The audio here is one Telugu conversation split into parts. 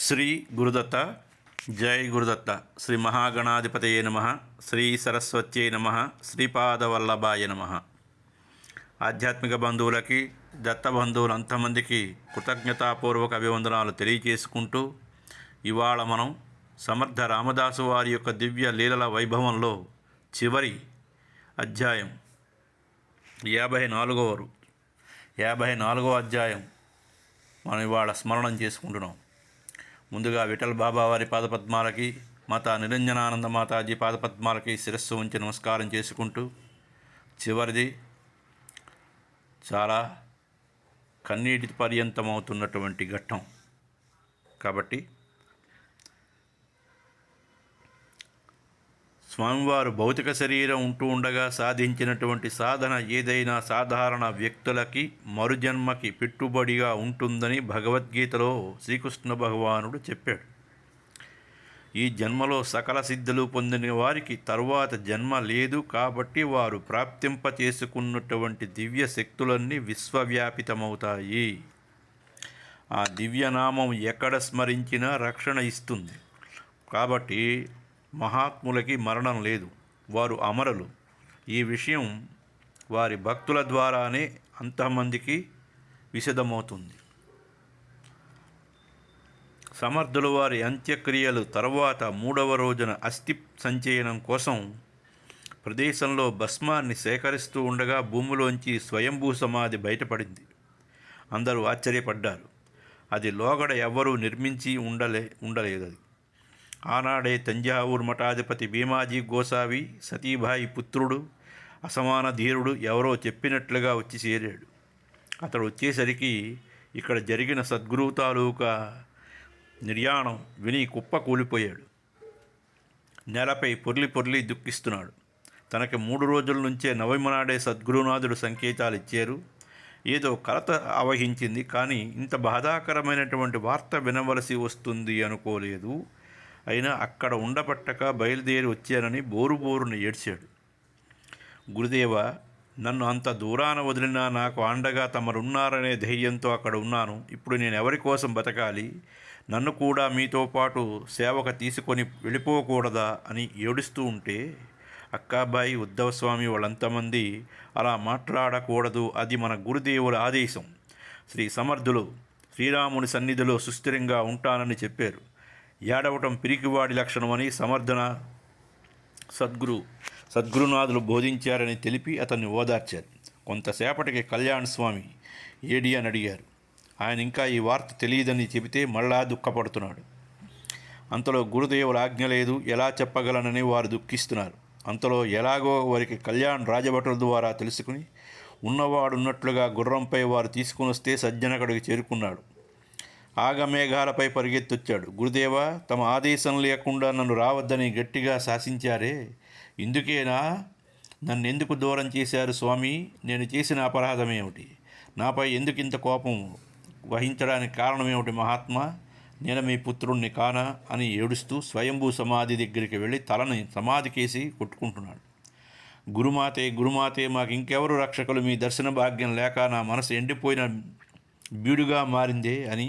శ్రీ గురుదత్త. జై గురుదత్త. శ్రీ మహాగణాధిపతయే నమ. శ్రీ సరస్వత్యై నమ. శ్రీపాదవల్లభాయ నమ. ఆధ్యాత్మిక బంధువులకి, దత్త బంధువులు అంతమందికి కృతజ్ఞతాపూర్వక అభివందనాలు తెలియజేసుకుంటూ, ఇవాళ మనం సమర్థ రామదాసు వారి యొక్క దివ్య లీలల వైభవంలో చివరి అధ్యాయం 54వ అధ్యాయం మనం ఇవాళ స్మరణం చేసుకుంటున్నాం. ముందుగా విఠల్ బాబా వారి పాదపద్మాలకి, మాతా నిరంజనానంద మాతాజీ పాదపద్మాలకి శిరస్సు ఉంచి నమస్కారం చేసుకుంటూ, చివరిది చాలా కన్నీటి పర్యంతమవుతున్నటువంటి ఘట్టం కాబట్టి స్వామివారు భౌతిక శరీరం ఉంటూ ఉండగా సాధించినటువంటి సాధన ఏదైనా సాధారణ వ్యక్తులకి మరుజన్మకి పెట్టుబడిగా ఉంటుందని భగవద్గీతలో శ్రీకృష్ణ భగవానుడు చెప్పాడు. ఈ జన్మలో సకల సిద్ధులు పొందిన వారికి తరువాత జన్మ లేదు కాబట్టి వారు ప్రాప్తింప చేసుకున్నటువంటి దివ్య శక్తులన్నీ విశ్వవ్యాపితమవుతాయి. ఆ దివ్యనామం ఎక్కడ స్మరించినా రక్షణ ఇస్తుంది. కాబట్టి మహాత్ములకి మరణం లేదు, వారు అమరులు. ఈ విషయం వారి భక్తుల ద్వారానే అంతమందికి విశదమవుతుంది. సమర్థులు వారి అంత్యక్రియలు తర్వాత 3వ రోజున అస్థి సంచయనం కోసం ప్రదేశంలో భస్మాన్ని సేకరిస్తూ ఉండగా భూమిలోంచి స్వయంభూ సమాధి బయటపడింది. అందరూ ఆశ్చర్యపడ్డారు. అది లోగడ ఎవ్వరూ నిర్మించి ఉండలేదు. అది ఆనాడే తంజావూరు మఠాధిపతి భీమాజీ గోసావి సతీబాయి పుత్రుడు, అసమాన ధీరుడు ఎవరో చెప్పినట్లుగా వచ్చి చేరాడు. అతడు వచ్చేసరికి ఇక్కడ జరిగిన సద్గురువు తాలూకా నిర్యాణం విని కుప్ప కూలిపోయాడు. నేలపై పొర్లి దుఃఖిస్తున్నాడు. తనకి 3 రోజుల నుంచే నవమినాడే సద్గురునాథుడు సంకేతాలు ఇచ్చారు. ఏదో కలత ఆవహించింది, కానీ ఇంత బాధాకరమైనటువంటి వార్త వినవలసి వస్తుంది అనుకోలేదు. అయినా అక్కడ ఉండబట్టక బయలుదేరి వచ్చానని బోరుని ఏడ్చాడు. గురుదేవ, నన్ను అంత దూరాన వదిలినా నాకు అండగా తమరున్నారనే ధైర్యంతో అక్కడ ఉన్నాను. ఇప్పుడు నేను ఎవరి కోసం బతకాలి? నన్ను కూడా మీతో పాటు సేవకు తీసుకొని వెళ్ళిపోకూడదా అని ఏడుస్తూ ఉంటే, అక్కాబాయి, ఉద్ధవస్వామి వాళ్ళంతమంది అలా మాట్లాడకూడదు, అది మన గురుదేవుల ఆదేశం. శ్రీ సమర్థులు శ్రీరాముని సన్నిధిలో సుస్థిరంగా ఉంటానని చెప్పారు. ఏడవటం పిరికివాడి లక్షణమని సమర్థన సద్గురునాథులు బోధించారని తెలిపి అతన్ని ఓదార్చారు. కొంతసేపటికి కళ్యాణ్ స్వామి ఏడి అని అడిగారు. ఆయన ఇంకా ఈ వార్త తెలియదని చెబితే మళ్ళా దుఃఖపడుతున్నాడు. అంతలో గురుదేవుల ఆజ్ఞ లేదు, ఎలా చెప్పగలనని వారు దుఃఖిస్తున్నారు. అంతలో ఎలాగో వారికి కళ్యాణ్ రాజభటుల ద్వారా తెలుసుకుని ఉన్నవాడున్నట్లుగా గుర్రంపై వారు తీసుకుని వస్తే సజ్జనగడికి చేరుకున్నాడు. ఆగమేఘాలపై పరిగెత్తొచ్చాడు. గురుదేవ, తమ ఆదేశం లేకుండా నన్ను రావద్దని గట్టిగా శాసించారే, ఇందుకేనా నన్నెందుకు దూరం చేశారు స్వామి? నేను చేసిన అపరాధం ఏమిటి? నాపై ఎందుకు ఇంత కోపం వహించడానికి కారణమేమిటి మహాత్మా? నేను మీ పుత్రుణ్ణి కానా అని ఏడుస్తూ స్వయంభూ సమాధి దగ్గరికి వెళ్ళి తలని సమాధికేసి కొట్టుకుంటున్నాడు. గురుమాతే, మాకు ఇంకెవరు రక్షకులు? మీ దర్శన భాగ్యం లేక నా మనసు ఎండిపోయిన బీడుగా మారిందే అని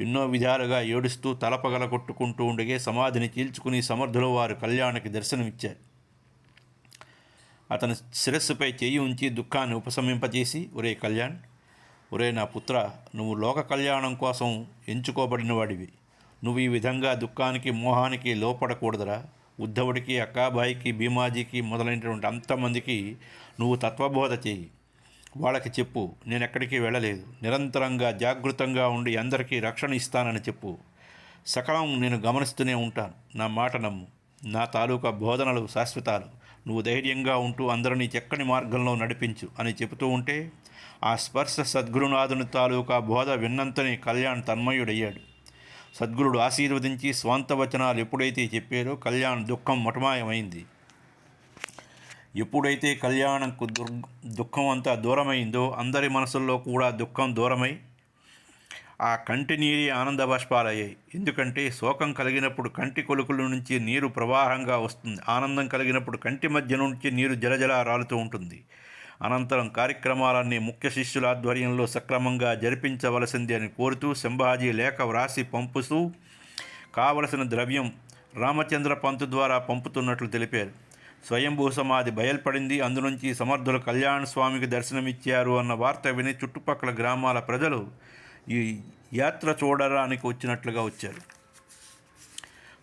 ఎన్నో విధాలుగా ఏడుస్తూ తలపగల కొట్టుకుంటూ ఉండగే సమాధిని చీల్చుకుని సమర్థుల వారు కళ్యాణ్కి దర్శనమిచ్చారు. అతని శిరస్సుపై చెయ్యి ఉంచి దుఃఖాన్ని ఉపశమింపజేసి, ఒరే కళ్యాణ్, ఒరే నా పుత్ర, నువ్వు లోక కళ్యాణం కోసం ఎంచుకోబడిన వాడివి. నువ్వు ఈ విధంగా దుఃఖానికి మోహానికి లోపడకూడదురా. ఉద్ధవుడికి, అక్కాబాయికి, భీమాజీకి మొదలైనటువంటి అంతమందికి నువ్వు తత్వబోధ చేయి. వాళ్ళకి చెప్పు, నేను ఎక్కడికి వెళ్ళలేదు, నిరంతరంగా జాగృతంగా ఉండి అందరికీ రక్షణ ఇస్తానని చెప్పు. సకలం నేను గమనిస్తూనే ఉంటాను, నా మాట నమ్ము. నా తాలూకా బోధనలు శాశ్వతాలు. నువ్వు ధైర్యంగా ఉంటూ అందరినీ చక్కని మార్గంలో నడిపించు అని చెబుతూ ఉంటే ఆ స్పర్శ సద్గురునాథుని తాలూకా బోధ విన్నంతనే కళ్యాణ్ తన్మయుడయ్యాడు. సద్గురుడు ఆశీర్వదించి స్వంత వచనాలు ఎప్పుడైతే చెప్పారో కళ్యాణ్ దుఃఖం మొటమాయమైంది. ఎప్పుడైతే కళ్యాణంకు దుఃఖం అంతా దూరమైందో అందరి మనసుల్లో కూడా దుఃఖం దూరమై ఆ కంటి నీరి ఆనంద బాష్పాలయ్యాయి. ఎందుకంటే శోకం కలిగినప్పుడు కంటి కొలుకుల నుంచి నీరు ప్రవాహంగా వస్తుంది. ఆనందం కలిగినప్పుడు కంటి మధ్య నుంచి నీరు జలజల రాలుతూ ఉంటుంది. అనంతరం కార్యక్రమాలన్నీ ముఖ్య శిష్యుల ఆధ్వర్యంలో సక్రమంగా జరిపించవలసింది అని కోరుతూ సంభాజీ లేఖ వ్రాసి పంపుతూ కావలసిన ద్రవ్యం రామచంద్ర పంతు ద్వారా పంపుతున్నట్లు తెలిపారు. స్వయంభూ సమాధి బయల్పడింది, అందునుంచి సమర్థులు కళ్యాణ స్వామికి దర్శనమిచ్చారు అన్న వార్త విని చుట్టుపక్కల గ్రామాల ప్రజలు ఈ యాత్ర చూడడానికి వచ్చినట్లుగా వచ్చారు.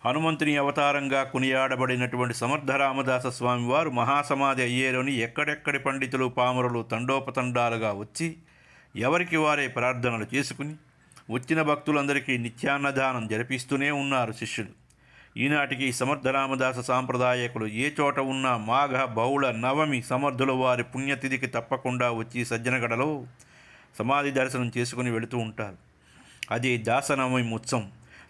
హనుమంతుని అవతారంగా కొనియాడబడినటువంటి సమర్థ రామదాస స్వామి వారు మహాసమాధి అయ్యేలోని ఎక్కడెక్కడి పండితులు పామరులు తండోపతండాలుగా వచ్చి ఎవరికి వారే ప్రార్థనలు చేసుకుని వచ్చిన భక్తులందరికీ నిత్యాన్నదానం జరిపిస్తూనే ఉన్నారు శిష్యులు. ఈనాటికి సమర్థ రామదాస సాంప్రదాయకులు ఏ చోట ఉన్నా మాఘ బహుళ నవమి సమర్థుల వారి పుణ్యతిథికి తప్పకుండా వచ్చి సజ్జనగడలో సమాధి దర్శనం చేసుకుని వెళుతూ ఉంటారు. అది దాసనవమి ఉత్సవం.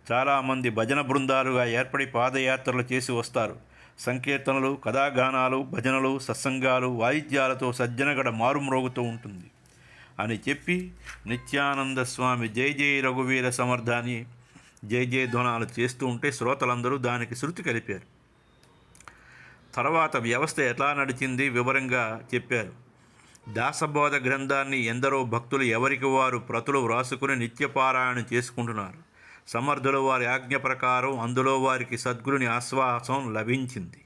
చాలామంది భజన బృందాలుగా ఏర్పడి పాదయాత్రలు చేసి వస్తారు. సంకీర్తనలు, కథాగానాలు, భజనలు, సత్సంగాలు, వాయిద్యాలతో సజ్జనగడ మారుమ్రోగుతూ ఉంటుంది అని చెప్పి నిత్యానంద స్వామి జై జై రఘువీర సమర్థాన్ని జై జయ ధ్వనాలు చేస్తూ ఉంటే శ్రోతలందరూ దానికి శృతి కలిపారు. తర్వాత వ్యవస్థ ఎట్లా నడిచింది వివరంగా చెప్పారు. దాసబోధ గ్రంథాన్ని ఎందరో భక్తులు ఎవరికి వారు ప్రతులు వ్రాసుకుని నిత్యపారాయణ చేసుకుంటున్నారు. సమర్థుల వారి ఆజ్ఞ ప్రకారం అందులో వారికి సద్గురుని ఆశ్వాసం లభించింది.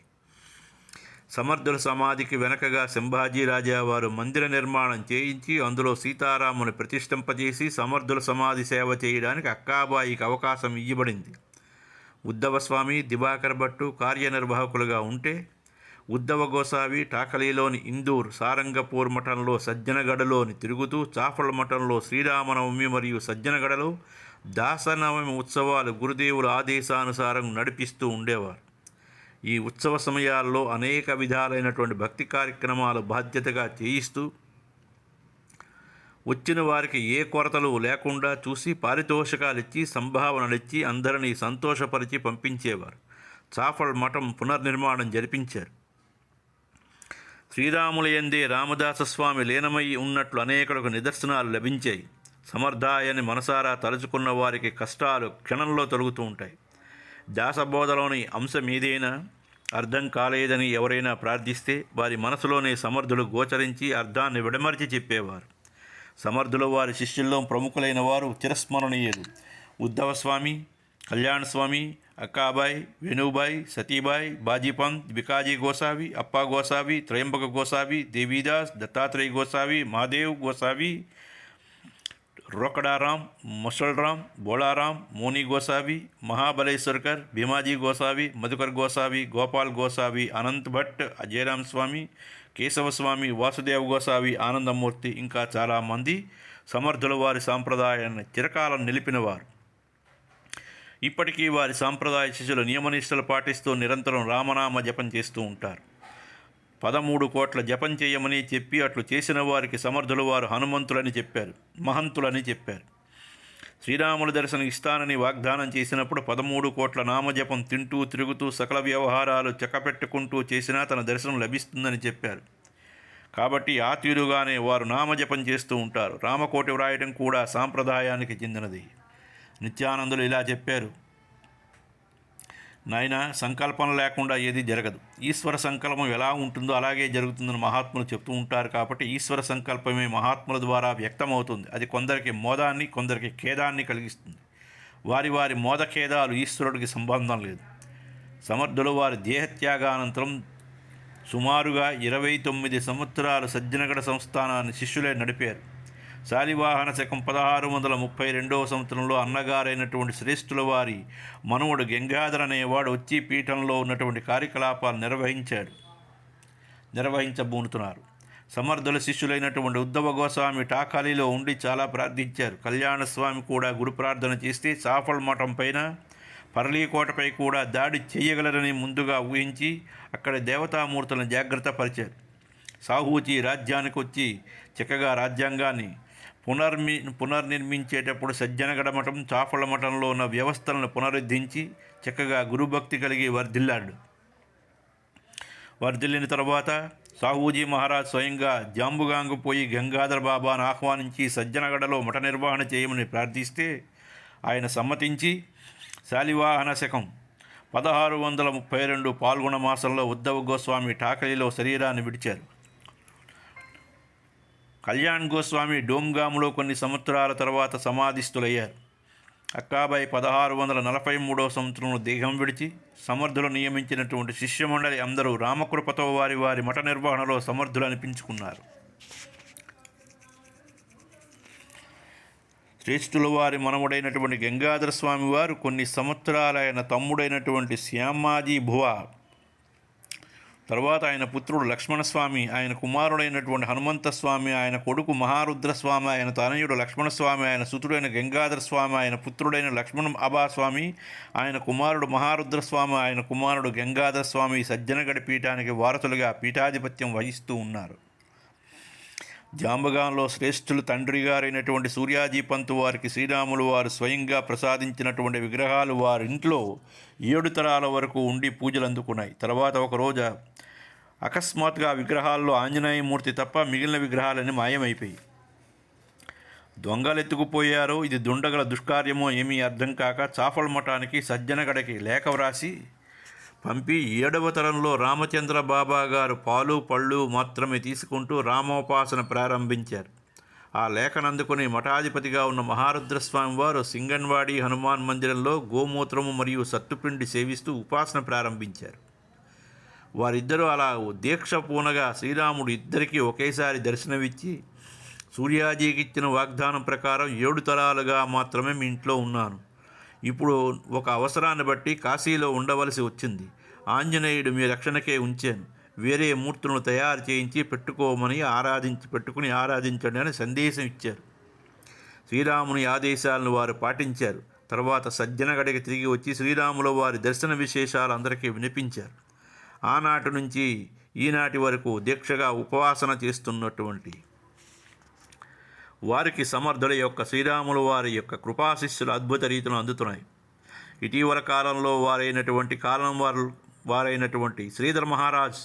సమర్థుల సమాధికి వెనకగా సంభాజీ రాజా వారు మందిర నిర్మాణం చేయించి అందులో సీతారాముని ప్రతిష్ఠింపజేసి సమర్థుల సమాధి సేవ చేయడానికి అక్కాబాయికి అవకాశం ఇవ్వబడింది. ఉద్ధవస్వామి, దివాకర్ భట్టు కార్యనిర్వాహకులుగా ఉంటే ఉద్ధవ గోసావి టాకలీలోని ఇందూర్ సారంగపూర్ మఠంలో సజ్జనగడలోని తిరుగుతూ చాఫల్ మఠంలో శ్రీరామనవమి మరియు సజ్జనగడలో దాసనవమి ఉత్సవాలు గురుదేవుల ఆదేశానుసారం నడిపిస్తూ ఉండేవారు. ఈ ఉత్సవ సమయాల్లో అనేక విధాలైనటువంటి భక్తి కార్యక్రమాలు బాధ్యతగా చేయిస్తూ వచ్చిన వారికి ఏ కొరతలు లేకుండా చూసి పారితోషికాలిచ్చి సంభావనలిచ్చి అందరినీ సంతోషపరిచి పంపించేవారు. చాఫల్ మఠం పునర్నిర్మాణం జరిపించారు. శ్రీరాములయందే రామదాసస్వామి లీనమై ఉన్నట్లు అనేకులకు నిదర్శనాలు లభించాయి. సమర్థాయని మనసారా తలుచుకున్న వారికి కష్టాలు క్షణంలో తొలుగుతూ ఉంటాయి. దాసబోధలోని అంశం ఏదైనా అర్థం కాలేదని ఎవరైనా ప్రార్థిస్తే వారి మనసులోనే సమర్థులు గోచరించి అర్థాన్ని విడమర్చి చెప్పేవారు. సమర్థుల వారి శిష్యుల్లో ప్రముఖులైన వారు చిరస్మరణీయులు. ఉద్ధవస్వామి, కళ్యాణస్వామి, అక్కాబాయి, వేణుబాయి, సతీబాయి, బాజీపంత్, బికాజీ గోసావి, అప్పా గోసావి, త్రయంబక గోసావి, దేవీదాస్, దత్తాత్రేయ గోసావి, మహాదేవ్ గోసావి, रोकड़ाराम, मुसलराम, बोलाराम, मोनी गोसावी, महाबलेश्वरकर, भीमाजी गोसावी, मधुकर गोसावी, गोपाल गोसावी, अनंत भट्ट, अजयराम स्वामी, केशव स्वामी, वासुदेव गोसावी, आनंदमूर्ति इंका चाला मंदी సమర్థుల వారి సాంప్రదాయాన్ని చిరకాలం నిలిపినవారు. ఇప్పటికీ వారి సాంప్రదాయ శిష్యులు నియమనిష్టలు పాటిస్తూ నిరంతరం రామనామ జపం చేస్తూ ఉంటారు. 13 కోట్ల జపం చేయమని చెప్పి అట్లు చేసిన వారికి సమర్థుల వారు హనుమంతులని చెప్పారు, మహంతులని చెప్పారు. శ్రీరాముల దర్శనం ఇస్తానని వాగ్దానం చేసినప్పుడు 13 కోట్ల నామజపం తింటూ తిరుగుతూ సకల వ్యవహారాలు చక్కపెట్టుకుంటూ చేసినా తన దర్శనం లభిస్తుందని చెప్పారు. కాబట్టి ఆ తీరుగానే వారు నామజపం చేస్తూ ఉంటారు. రామకోటి వ్రాయడం కూడా సాంప్రదాయానికి చెందినది. నిత్యానందులు ఇలా చెప్పారు, నాయన, సంకల్పం లేకుండా ఏది జరగదు. ఈశ్వర సంకల్పం ఎలా ఉంటుందో అలాగే జరుగుతుందని మహాత్ములు చెప్తూ ఉంటారు. కాబట్టి ఈశ్వర సంకల్పమే మహాత్ముల ద్వారా వ్యక్తమవుతుంది. అది కొందరికి మోదాన్ని, కొందరికి ఖేదాన్ని కలిగిస్తుంది. వారి వారి మోదఖేదాలు ఈశ్వరుడికి సంబంధం లేదు. సమర్థులు వారి దేహత్యాగానంతరం సుమారుగా 29 సంవత్సరాలు సజ్జనగడ సంస్థానాన్ని శిష్యులే నడిపారు. శాలివాహన శకం 1632 సంవత్సరంలో అన్నగారైనటువంటి శ్రేష్ఠుల వారి మనువుడు గంగాధర్ అనేవాడు వచ్చి పీఠంలో ఉన్నటువంటి కార్యకలాపాలు నిర్వహించబూనుతున్నారు. సమర్థుల శిష్యులైనటువంటి ఉద్ధవ గోస్వామి టాకాలీలో ఉండి చాలా ప్రార్థించారు. కళ్యాణస్వామి కూడా గురు ప్రార్థన చేస్తే చాఫల్ మఠం పైన పరళీకోటపై కూడా దాడి చేయగలరని ముందుగా ఊహించి అక్కడ దేవతామూర్తులను జాగ్రత్త పరిచారు. సాహూజీ రాజ్యానికి వచ్చి చక్కగా రాజ్యాంగాన్ని పునర్నిర్మించేటప్పుడు సజ్జనగడ మఠం, చాఫల మఠంలో ఉన్న వ్యవస్థలను పునరుద్ధరించి చక్కగా గురుభక్తి కలిగి వర్ధిల్లిన తర్వాత సాహూజీ మహారాజ్ స్వయంగా జాంబుగాంగు పోయి గంగాధర్ బాబాను ఆహ్వానించి సజ్జనగడలో మఠ నిర్వహణ చేయమని ప్రార్థిస్తే ఆయన సమ్మతించి శాలివాహన శకం 1632 పాల్గొన మాసంలో ఉద్ధవ గోస్వామి టాకలీలో శరీరాన్ని విడిచారు. కళ్యాణ్ గోస్వామి డోమ్గాములో కొన్ని సంవత్సరాల తర్వాత సమాధిస్థులయ్యారు. అక్కాబాయి 1643 సంవత్సరంలో దేహం విడిచి సమర్థులు నియమించినటువంటి శిష్యమండలి అందరూ రామకృపతో వారి వారి మఠ నిర్వహణలో సమర్థులు అనిపించుకున్నారు. శ్రేష్ఠుల వారి మనముడైనటువంటి గంగాధర స్వామి వారు కొన్ని సంవత్సరాలైన తమ్ముడైనటువంటి శ్యామాజీ భువా, తర్వాత ఆయన పుత్రుడు లక్ష్మణస్వామి, ఆయన కుమారుడైనటువంటి హనుమంతస్వామి, ఆయన కొడుకు మహారుద్రస్వామి, ఆయన తనయుడు లక్ష్మణస్వామి, ఆయన సుతుడైన గంగాధర స్వామి, ఆయన పుత్రుడైన లక్ష్మణ అబాస్వామి, ఆయన కుమారుడు మహారుద్రస్వామి, ఆయన కుమారుడు గంగాధర స్వామి సజ్జనగడి పీఠానికి వారసులుగా పీఠాధిపత్యం వహిస్తూ ఉన్నారు. జాంబగాంలో శ్రేష్ఠులు తండ్రి గారైనటువంటి సూర్యాజీ పంతు వారికి శ్రీరాములు వారు స్వయంగా ప్రసాదించినటువంటి విగ్రహాలు వారింట్లో 7 తరాల వరకు ఉండి పూజలు అందుకున్నాయి. తర్వాత ఒకరోజు అకస్మాత్తుగా విగ్రహాల్లో ఆంజనేయమూర్తి తప్ప మిగిలిన విగ్రహాలన్నీ మాయమైపోయి దొంగలెత్తుకుపోయారో ఇది దుండగల దుష్కార్యమో ఏమీ అర్థం కాక చాఫల్ మఠానికి సజ్జనగడకి లేఖ వ్రాసి పంపి 7వ తరంలో రామచంద్ర బాబా గారు పాలు పళ్ళు మాత్రమే తీసుకుంటూ రామోపాసన ప్రారంభించారు. ఆ లేఖనందుకుని మఠాధిపతిగా ఉన్న మహారుద్రస్వామి వారు సింగన్వాడి హనుమాన్ మందిరంలో గోమూత్రము మరియు సత్తుపిండి సేవిస్తూ ఉపాసన ప్రారంభించారు. వారిద్దరూ అలా దీక్ష పూనగా శ్రీరాముడు ఇద్దరికీ ఒకేసారి దర్శనమిచ్చి సూర్యాజీకి ఇచ్చిన వాగ్దానం ప్రకారం 7 తరాలుగా మాత్రమే మీ ఇంట్లో ఉన్నాను. ఇప్పుడు ఒక అవసరాన్ని బట్టి కాశీలో ఉండవలసి వచ్చింది. ఆంజనేయుడు మీ రక్షణకే ఉంచాను. వేరే మూర్తులను తయారు చేయించి పెట్టుకుని ఆరాధించండి అని సందేశం ఇచ్చారు. శ్రీరాముని ఆదేశాలను వారు పాటించారు. తర్వాత సజ్జనగడికి తిరిగి వచ్చి శ్రీరాముల వారి దర్శన విశేషాలు అందరికీ వినిపించారు. ఆనాటి నుంచి ఈనాటి వరకు దీక్షగా ఉపాసన చేస్తున్నటువంటి వారికి సమర్థుల యొక్క శ్రీరాముల వారి యొక్క కృపాశిష్యులు అద్భుత రీతిలో అందుతున్నాయి. ఇటీవల కాలంలో వారైనటువంటి శ్రీధర్ మహారాజ్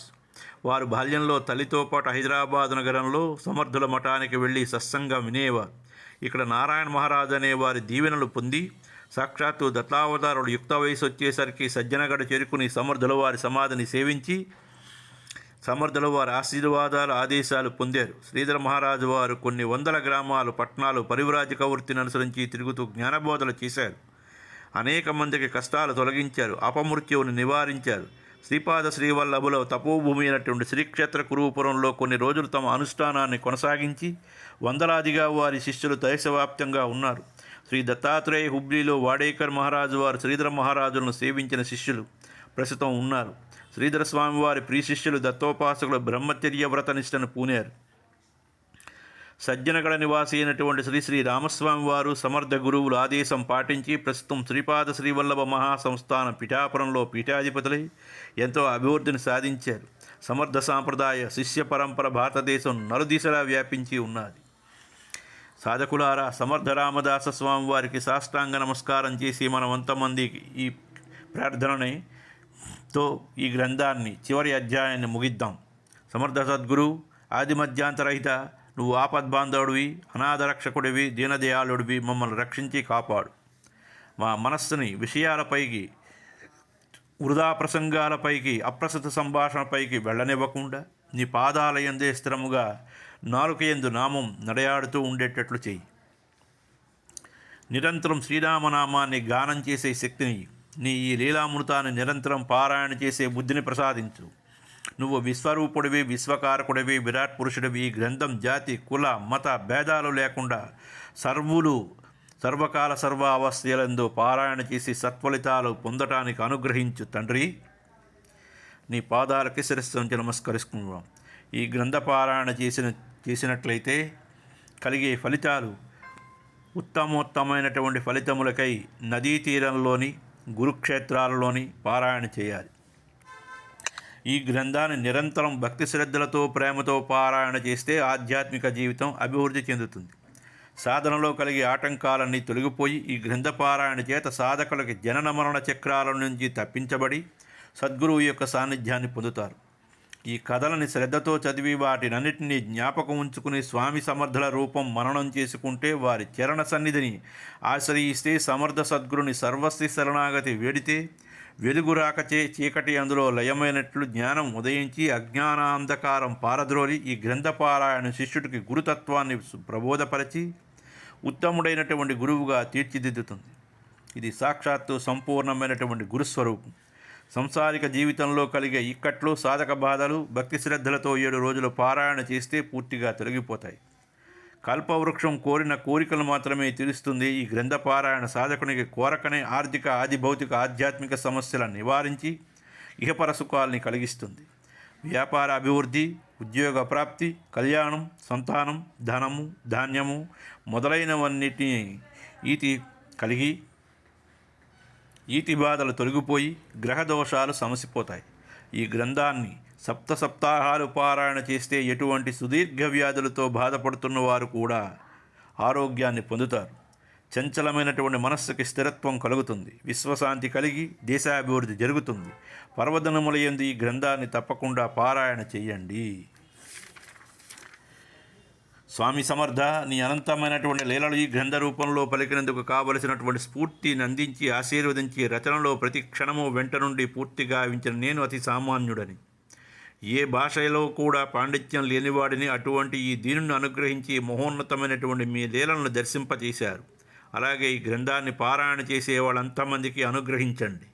వారు బాల్యంలో తల్లితో పాటు హైదరాబాద్ నగరంలో సమర్థుల మఠానికి వెళ్ళి సత్సంగం వినేవారు. ఇక్కడ నారాయణ మహారాజ్ అనే వారి దీవెనలు పొంది సాక్షాత్తు దత్తావతారుడు యుక్త వయసు వచ్చేసరికి సజ్జనగడ చేరుకుని సమర్థుల వారి సమాధిని సేవించి సమర్థుల వారి ఆశీర్వాదాలు ఆదేశాలు పొందారు. శ్రీధర మహారాజు వారు కొన్ని వందల గ్రామాలు పట్టణాలు పరివ్రాజక వృత్తిని అనుసరించి తిరుగుతూ జ్ఞానబోధలు చేశారు. అనేక మందికి కష్టాలు తొలగించారు. అపమృత్యువుని నివారించారు. శ్రీపాద శ్రీవల్లభులో తపోభూమి అయినటువంటి శ్రీక్షేత్ర కురుపురంలో కొన్ని రోజులు తమ అనుష్ఠానాన్ని కొనసాగించి వందలాదిగా వారి శిష్యులు దేశవ్యాప్తంగా ఉన్నారు. శ్రీ దత్తాత్రేయ హుబ్లీలో వాడేకర్ మహారాజు వారు శ్రీధర మహారాజులను సేవించిన శిష్యులు ప్రస్తుతం ఉన్నారు. శ్రీధర స్వామి వారి ప్రియ శిష్యులు దత్తోపాసకులు బ్రహ్మచర్య వ్రత నిష్టను పూనారు. సజ్జనగడ నివాసి అయినటువంటి శ్రీ రామస్వామి వారు సమర్థ గురువుల ఆదేశం పాటించి ప్రస్తుతం శ్రీపాద శ్రీవల్లభ మహాసంస్థాన పిఠాపురంలో పీఠాధిపతులై ఎంతో అభివృద్ధిని సాధించారు. సమర్థ సాంప్రదాయ శిష్య పరంపర భారతదేశం నలుదిశలా వ్యాపించి ఉన్నది. సాధకులారా, సమర్థ రామదాస స్వామి వారికి సాష్టాంగ నమస్కారం చేసి మనమంతమందికి ఈ ప్రార్థనని తో ఈ గ్రంథాన్ని చివరి అధ్యాయాన్ని ముగిద్దాం. సమర్థ సద్గురు ఆది మధ్యాంతరహిత, నువ్వు ఆపద్బాంధవుడివి, అనాథరక్షకుడివి, దీనదయాళుడివి, మమ్మల్ని రక్షించి కాపాడు. మా మనస్సుని విషయాలపైకి, వృధా ప్రసంగాలపైకి, అప్రస్తుత సంభాషణపైకి వెళ్ళనివ్వకుండా నీ పాదాలయందే స్థిరముగా నాలుకయందు నామం నడయాడుతూ ఉండేటట్లు చెయ్యి. నిరంతరం శ్రీరామనామాన్ని గానం చేసే శక్తిని, నీ ఈ లీలామృతాన్ని నిరంతరం పారాయణ చేసే బుద్ధిని ప్రసాదించు. నువ్వు విశ్వరూపుడివి, విశ్వకారకుడివి, విరాట్ పురుషుడివి. ఈ గ్రంథం జాతి, కుల, మత భేదాలు లేకుండా సర్వకాల సర్వావస్థలందు పారాయణ చేసి సత్ఫలితాలు పొందటానికి అనుగ్రహించు తండ్రి. నీ పాదాలకి శిరస్సు ఉంచి నమస్కరిస్తున్నాం. ఈ గ్రంథ పారాయణ చేసినట్లయితే కలిగే ఫలితాలు ఉత్తమోత్తమైనటువంటి ఫలితములకై నదీ తీరంలోని గురుక్షేత్రాలలోని పారాయణ చేయాలి. ఈ గ్రంథాన్ని నిరంతరం భక్తి శ్రద్ధలతో ప్రేమతో పారాయణ చేస్తే ఆధ్యాత్మిక జీవితం అభివృద్ధి చెందుతుంది. సాధనలో కలిగే ఆటంకాలన్నీ తొలగిపోయి ఈ గ్రంథ పారాయణ చేత సాధకులకి జనన మరణ చక్రాల నుంచి తప్పించబడి సద్గురువు యొక్క సాన్నిధ్యాన్ని పొందుతారు. ఈ కథలని శ్రద్ధతో చదివి వాటినన్నిటినీ జ్ఞాపకం ఉంచుకుని స్వామి సమర్థుల రూపం మననం చేసుకుంటే, వారి చరణ సన్నిధిని ఆశ్రయిస్తే, సమర్థ సద్గురుని సర్వస్తి శరణాగతి వేడితే వెలుగు రాకచే చీకటి అందులో లయమైనట్లు జ్ఞానం ఉదయించి అజ్ఞానాంధకారం పారద్రోలి ఈ గ్రంథపారాయణ శిష్యుడికి గురుతత్వాన్ని ప్రబోధపరిచి ఉత్తముడైనటువంటి గురువుగా తీర్చిదిద్దుతుంది. ఇది సాక్షాత్తు సంపూర్ణమైనటువంటి గురుస్వరూపం. సంసారిక జీవితంలో కలిగే ఇక్కట్లు, సాధక బాధలు భక్తి శ్రద్ధలతో 7 రోజులు పారాయణ చేస్తే పూర్తిగా తొలగిపోతాయి. కల్పవృక్షం కోరిన కోరికలు మాత్రమే తీరుస్తుంది. ఈ గ్రంథ పారాయణ సాధకునికి కోరకనే ఆర్థిక, ఆది భౌతిక, ఆధ్యాత్మిక సమస్యలను నివారించి ఇహపర సుఖాల్ని కలిగిస్తుంది. వ్యాపార అభివృద్ధి, ఉద్యోగ ప్రాప్తి, కళ్యాణం, సంతానం, ధనము, ధాన్యము మొదలైనవన్నిటినీ ఈతి కలిగి ఈతి బాధలు తొలగిపోయి గ్రహదోషాలు సమసిపోతాయి. ఈ గ్రంథాన్ని సప్తాహాలు పారాయణ చేస్తే ఎటువంటి సుదీర్ఘ వ్యాధులతో బాధపడుతున్న వారు కూడా ఆరోగ్యాన్ని పొందుతారు. చంచలమైనటువంటి మనస్సుకి స్థిరత్వం కలుగుతుంది. విశ్వశాంతి కలిగి దేశాభివృద్ధి జరుగుతుంది. పర్వదినములయందు ఈ గ్రంథాన్ని తప్పకుండా పారాయణ చెయ్యండి. స్వామి సమర్థ, నీ అనంతమైనటువంటి లీలలు ఈ గ్రంథ రూపంలో పలికినందుకు కావలసినటువంటి స్ఫూర్తిని అందించి ఆశీర్వదించి రచనలో ప్రతి క్షణము వెంట నుండి పూర్తిగా వించిన నేను అతి సామాన్యుడని, ఏ భాషలో కూడా పాండిత్యం లేనివాడిని అటువంటి ఈ దీనుని అనుగ్రహించి మహోన్నతమైనటువంటి మీ లీలలను దర్శింపచేశారు. అలాగే ఈ గ్రంథాన్ని పారాయణ చేసే వాళ్ళంతమందికి అనుగ్రహించండి.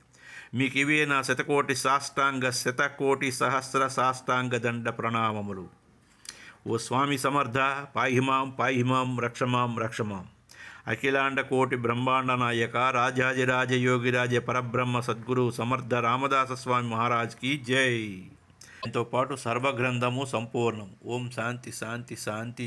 మీకు ఇవే నా శతకోటి సహస్ర సాష్టాంగ దండ ప్రణామములు. ఓ స్వామి సమర్థ, పాహిమాం రక్షమాం. అఖిలాండ కోటి బ్రహ్మాండ నాయక రాజాజిరాజ యోగిరాజ పరబ్రహ్మ సద్గురు సమర్థ రామదాస స్వామి మహారాజ్కి జై. దీంతో పాటు సర్వగ్రంథము సంపూర్ణం. ఓం శాంతి శాంతి శాంతి.